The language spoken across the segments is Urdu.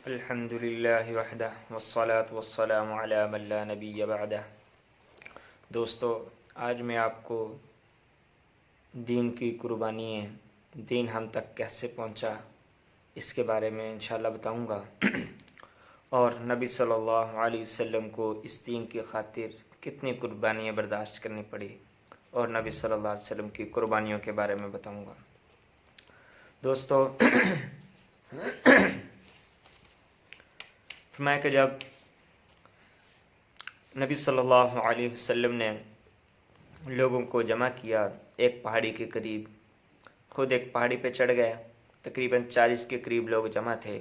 الحمد للہ وحدہ والصلاة والسلام علی من لا نبی بعدہ۔ دوستو، آج میں آپ کو دین کی قربانیاں، دین ہم تک کیسے پہنچا، اس کے بارے میں انشاءاللہ بتاؤں گا، اور نبی صلی اللہ علیہ وسلم کو اس دین کی خاطر کتنی قربانیاں برداشت کرنی پڑی، اور نبی صلی اللہ علیہ وسلم کی قربانیوں کے بارے میں بتاؤں گا۔ دوستو، فرمایا کہ جب نبی صلی اللہ علیہ وسلم نے لوگوں کو جمع کیا ایک پہاڑی کے قریب، خود ایک پہاڑی پہ چڑھ گئے، تقریباً 40 کے قریب لوگ جمع تھے۔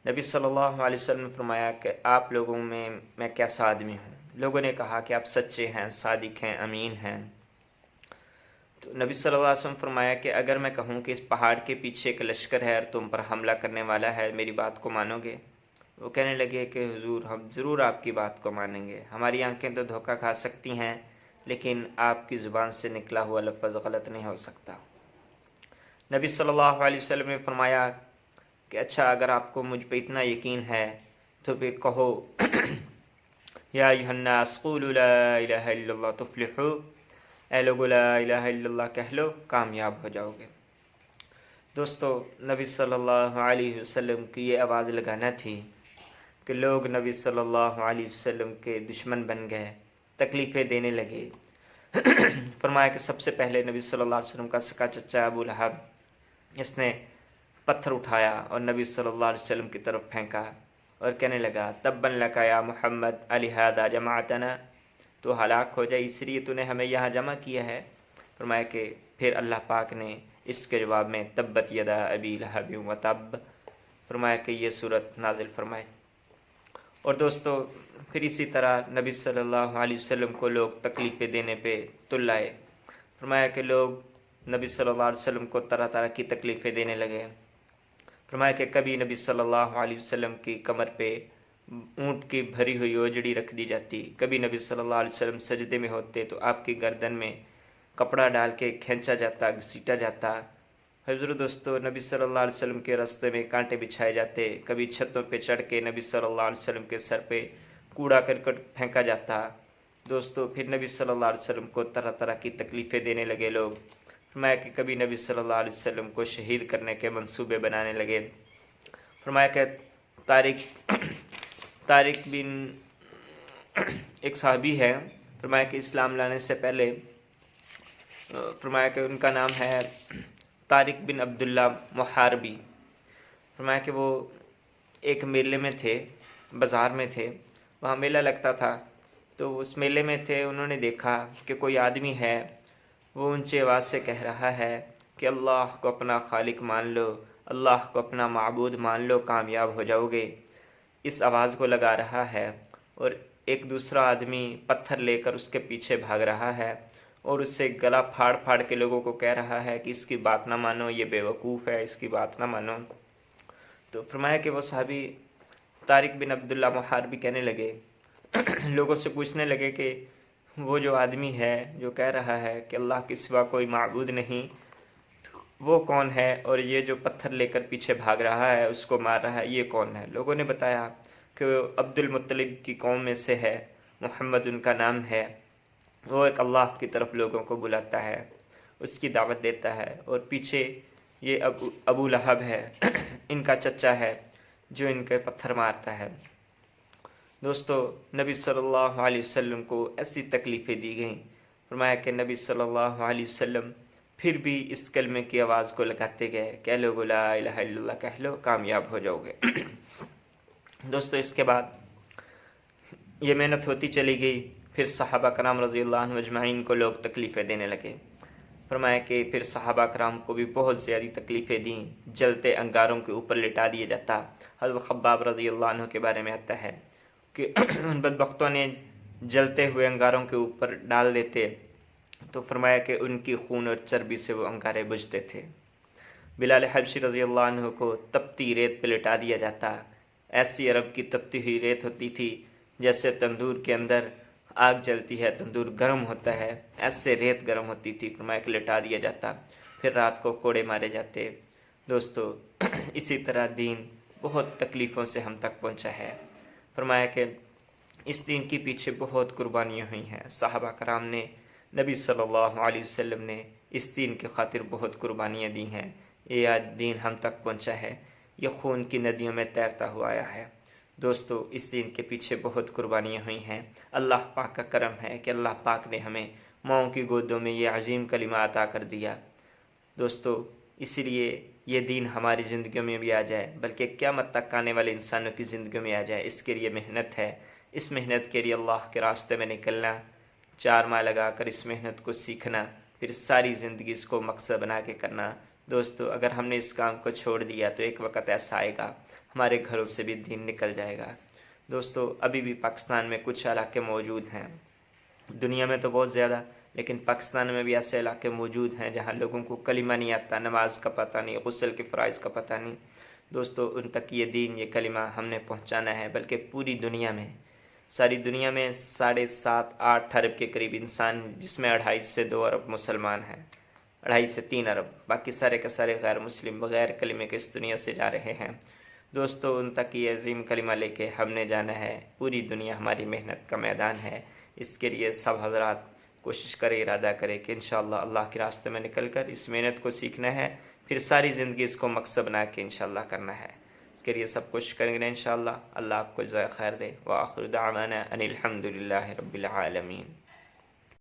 نبی صلی اللہ علیہ وسلم نے فرمایا کہ آپ لوگوں میں کیسا آدمی ہوں؟ لوگوں نے کہا کہ آپ سچے ہیں، صادق ہیں، امین ہیں۔ تو نبی صلی اللہ علیہ وسلم فرمایا کہ اگر میں کہوں کہ اس پہاڑ کے پیچھے ایک لشکر ہے اور تم پر حملہ کرنے والا ہے، میری بات کو مانو گے؟ وہ کہنے لگے کہ حضور، ہم ضرور آپ کی بات کو مانیں گے، ہماری آنکھیں تو دھوکہ کھا سکتی ہیں لیکن آپ کی زبان سے نکلا ہوا لفظ غلط نہیں ہو سکتا۔ نبی صلی اللہ علیہ وسلم نے فرمایا کہ اچھا، اگر آپ کو مجھ پہ اتنا یقین ہے تو پھر کہو یا ایھا الناس قولوا لا الہ الا اللہ تفلحوا، اے لوگو لا الہ الا اللہ کہہ لو، کامیاب ہو جاؤ گے۔ دوستو، نبی صلی اللہ علیہ وسلم کی یہ آواز لگانا تھی کہ لوگ نبی صلی اللہ علیہ وسلم کے دشمن بن گئے، تکلیفیں دینے لگے۔ فرمایا کہ سب سے پہلے نبی صلی اللہ علیہ وسلم کا سکا چچا ابو لہب، اس نے پتھر اٹھایا اور نبی صلی اللہ علیہ وسلم کی طرف پھینکا اور کہنے لگا تبا لک یا محمد لہذا جمعتنا، تو ہلاک ہو جائے، اس لیے تو نے ہمیں یہاں جمع کیا ہے۔ فرمایا کہ پھر اللہ پاک نے اس کے جواب میں تبت یدا ابی لہب وتب، فرمایا کہ یہ صورت نازل فرمائے۔ اور دوستو، پھر اسی طرح نبی صلی اللہ علیہ وسلم کو لوگ تکلیفیں دینے پہ تل آئے۔ فرمایا کہ لوگ نبی صلی اللہ علیہ وسلم کو طرح طرح کی تکلیفیں دینے لگے۔ فرمایا کہ کبھی نبی صلی اللہ علیہ وسلم کی کمر پہ اونٹ کی بھری ہوئی اوجڑی رکھ دی جاتی، کبھی نبی صلی اللہ علیہ وسلم سجدے میں ہوتے تو آپ کی گردن میں کپڑا ڈال کے کھینچا جاتا، گھسیٹا جاتا۔ حضور دوستو، نبی صلی اللہ علیہ وسلم کے راستے میں کانٹے بچھائے جاتے، کبھی چھتوں پہ چڑھ کے نبی صلی اللہ علیہ وسلم کے سر پہ کوڑا کرکٹ پھینکا جاتا۔ دوستو، پھر نبی صلی اللہ علیہ وسلم کو طرح طرح کی تکلیفیں دینے لگے لوگ۔ فرمایا کہ کبھی نبی صلی اللہ علیہ وسلم کو شہید کرنے کے منصوبے بنانے لگے۔ فرمایا کہ طارق بن ایک صحابی ہے، فرمایا کہ اسلام لانے سے پہلے، فرمایا کہ ان کا نام ہے طارق بن عبداللہ محاربی۔ فرمایا کہ وہ ایک میلے میں تھے، بازار میں تھے، وہاں میلہ لگتا تھا، تو اس میلے میں تھے، انہوں نے دیکھا کہ کوئی آدمی ہے، وہ اونچی آواز سے کہہ رہا ہے کہ اللہ کو اپنا خالق مان لو، اللہ کو اپنا معبود مان لو، کامیاب ہو جاؤ گے۔ اس آواز کو لگا رہا ہے، اور ایک دوسرا آدمی پتھر لے کر اس کے پیچھے بھاگ رہا ہے اور اس سے گلا پھاڑ پھاڑ کے لوگوں کو کہہ رہا ہے کہ اس کی بات نہ مانو، یہ بیوقوف ہے، اس کی بات نہ مانو۔ تو فرمایا کہ وہ صحابی طارق بن عبداللہ محاربی کہنے لگے، لوگوں سے پوچھنے لگے کہ وہ جو آدمی ہے جو کہہ رہا ہے کہ اللہ کے سوا کوئی معبود نہیں، وہ کون ہے؟ اور یہ جو پتھر لے کر پیچھے بھاگ رہا ہے، اس کو مار رہا ہے، یہ کون ہے؟ لوگوں نے بتایا کہ وہ عبد المطلب کی قوم میں سے ہے، محمد ان کا نام ہے، وہ ایک اللہ کی طرف لوگوں کو بلاتا ہے، اس کی دعوت دیتا ہے، اور پیچھے یہ ابو لہب ہے، ان کا چچا ہے جو ان کے پتھر مارتا ہے۔ دوستو، نبی صلی اللہ علیہ وسلم کو ایسی تکلیفیں دی گئیں۔ فرمایا کہ نبی صلی اللہ علیہ وسلم پھر بھی اس کلمے کی آواز کو لگاتے گئے کہ لوگو لا الہ الا اللہ کہہ لو، کامیاب ہو جاؤ گے۔ دوستو، اس کے بعد یہ محنت ہوتی چلی گئی، پھر صحابہ کرام رضی اللہ عنہ اجمعین کو لوگ تکلیفیں دینے لگے۔ فرمایا کہ پھر صحابہ کرام کو بھی بہت زیادہ تکلیفیں دیں، جلتے انگاروں کے اوپر لٹا دیا جاتا۔ حضرت خباب رضی اللہ عنہ کے بارے میں آتا ہے کہ ان بدبختوں نے جلتے ہوئے انگاروں کے اوپر ڈال دیتے، تو فرمایا کہ ان کی خون اور چربی سے وہ انگارے بجھتے تھے۔ بلال حبشی رضی اللہ عنہ کو تپتی ریت پہ لٹا دیا جاتا، ایسی عرب کی تپتی ہوئی ریت ہوتی تھی جیسے تندور کے اندر آگ جلتی ہے، تندور گرم ہوتا ہے، ایسے ریت گرم ہوتی تھی، فرمایا کہ لٹا دیا جاتا، پھر رات کو کوڑے مارے جاتے۔ دوستو، اسی طرح دین بہت تکلیفوں سے ہم تک پہنچا ہے۔ فرمایا کہ اس دین کے پیچھے بہت قربانیاں ہوئی ہیں، صحابہ کرام نے، نبی صلی اللہ علیہ وسلم نے اس دین کی خاطر بہت قربانیاں دی ہیں۔ یہ آج دین ہم تک پہنچا ہے، یہ خون کی ندیوں میں تیرتا ہوا آیا ہے۔ دوستو اس دین کے پیچھے بہت قربانیاں ہوئی ہیں۔ اللہ پاک کا کرم ہے کہ اللہ پاک نے ہمیں ماؤں کی گودوں میں یہ عظیم کلمہ عطا کر دیا۔ دوستو اسی لیے یہ دین ہماری زندگیوں میں بھی آ جائے، بلکہ قیامت تک آنے والے انسانوں کی زندگیوں میں آ جائے، اس کے لیے محنت ہے۔ اس محنت کے لیے اللہ کے راستے میں نکلنا، 4 ماہ لگا کر اس محنت کو سیکھنا، پھر ساری زندگی اس کو مقصد بنا کے کرنا۔ دوستو اگر ہم نے اس کام کو چھوڑ دیا تو ایک وقت ایسا آئے گا ہمارے گھروں سے بھی دین نکل جائے گا۔ دوستو ابھی بھی پاکستان میں کچھ علاقے موجود ہیں، دنیا میں تو بہت زیادہ، لیکن پاکستان میں بھی ایسے علاقے موجود ہیں جہاں لوگوں کو کلمہ نہیں آتا، نماز کا پتہ نہیں، غسل کے فرائض کا پتہ نہیں۔ دوستو ان تک یہ دین، یہ کلمہ ہم نے پہنچانا ہے، بلکہ پوری دنیا میں، ساری دنیا میں 7.5-8 ارب کے قریب انسان، جس میں 2.5 سے 2 ارب مسلمان ہیں، 2.5 سے 3 ارب، باقی سارے کے سارے غیر مسلم بغیر کلمے کے اس دنیا سے جا رہے ہیں۔ دوستو ان تک یہ عظیم کلمہ لے کے ہم نے جانا ہے، پوری دنیا ہماری محنت کا میدان ہے۔ اس کے لیے سب حضرات کوشش کرے، ارادہ کرے کہ انشاءاللہ اللہ کے راستے میں نکل کر اس محنت کو سیکھنا ہے، پھر ساری زندگی اس کو مقصد بنا کے انشاءاللہ کرنا ہے۔ اس کے لیے سب کوشش کریں گے انشاءاللہ۔ اللہ آپ کو جزائے خیر دے۔ وآخر دعوانا ان الحمد للہ رب العالمین۔